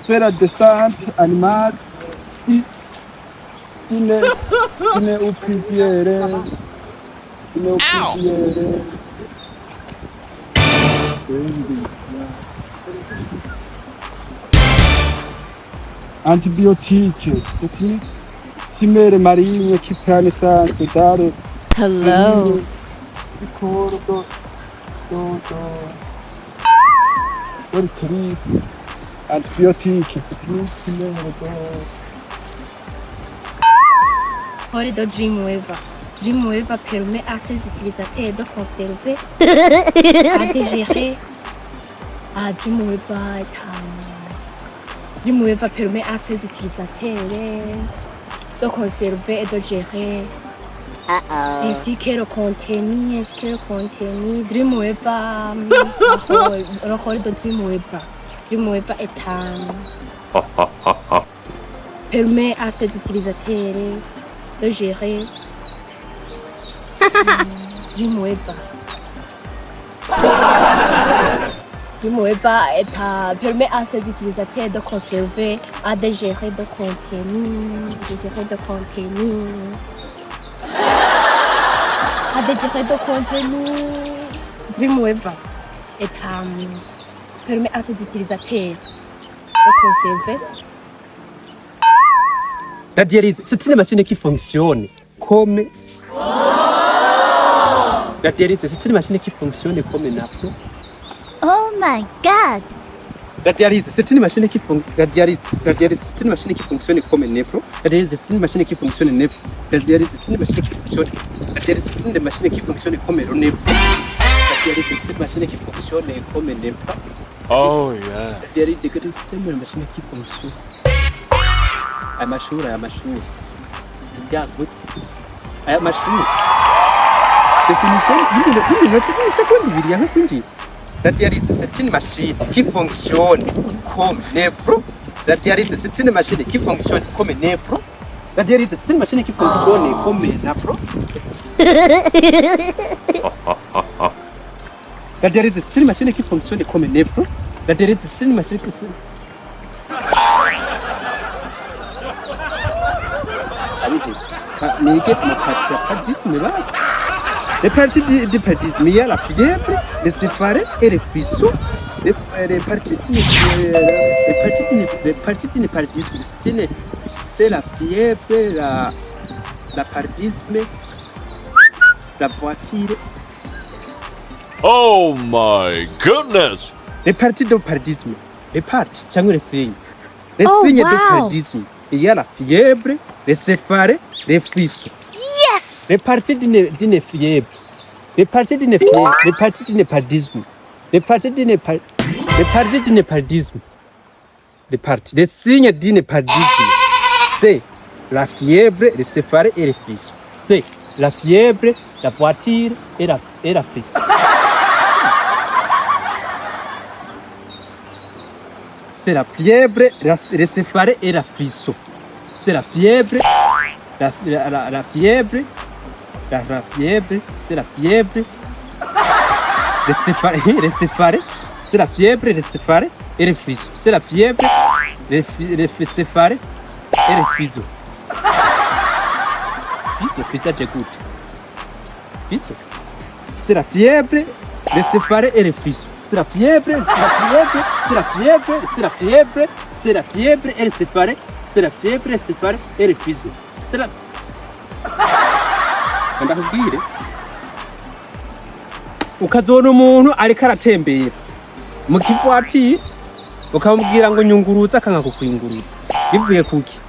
faire la descente animale une ou plusieurs antibiotiques, chimère marine qui prend essence dans Hello. ricordo ortrice antibiotiques Hors de Dreamweaver permet à ses utilisateurs de conserver, de gérer. Dreamweaver permet à ses utilisateurs de conserver et de gérer. Ainsi que le contenu. Dreamweaver, le rôle de Dreamweaver. Dreamweaver est permet à ses utilisateurs de gérer. Dreamweaver permet à ses utilisateurs de conserver, de gérer de contenu. Dreamweaver permet à ses utilisateurs de conserver. La dialyse, c'est une machine qui fonctionne comme... La dialyse, c'est une machine qui fonctionne comme un apple. Oh my God. La dialyse, c'est une machine qui fonctionne. La dialyse, c'est une machine qui fonctionne comme un néphro. La dialyse, c'est une machine qui fonctionne néphro. La dialyse, c'est une machine qui fonctionne. La dialyse, c'est une machine qui fonctionne comme un néphro. La dialyse, c'est une machine qui fonctionne comme un néphro. Oh yeah. La dialyse, c'est une machine qui fonctionne. Amashuri. Aya mashuri. Definition y'iminota n'isekondi ibiri yakwinjiye. La dialyse, c'est une machine qui fonctionne comme néphro. La dialyse, c'est une machine qui fonctionne comme néphro. La dialyse, c'est une machine qui fonctionne comme néphro. La dialyse, c'est une machine qui fonctionne comme néphro. La dialyse, c'est une machine qui... Les parties du paludisme, il y a la fièvre, le céphalée et le faisceau. Les parties du paludisme, c'est la fièvre, la paludisme, la voiture. Oh my goodness. Les parties du paludisme, les parties, j'en ai les signes. Les signes du paludisme, il y a la fièvre, le céphalée, le faisceau. Yes. Les parties d'une fièvre, les parties d'une fièvre, les parties d'une paludisme, les parties d'une paludisme, les signes d'une paludisme, c'est la fièvre, le céphalée et le faisceau. C'est la fièvre, la voiture et la faisceau. C'est la fièvre, le céphalée et la faisceau. C'est la fièvre, la fièvre, c'est la fièvre, le céphalée, c'est la fièvre, le céphalée et le faisceau. C'est la fièvre, le céphalée et le faisceau. Faisceau, j'écoute. Faisceau. C'est la fièvre, le céphalée et le faisceau. C'est la fièvre, c'est la fièvre et le céphalée. C'est la fièvre, le céphalée et le faisceau. C'est la... ndakubwire ukazona umuntu ariko aratembera mu kivuati ukamubwira ngo nyungurutsa akanga kukwingurutsa bivuye kuki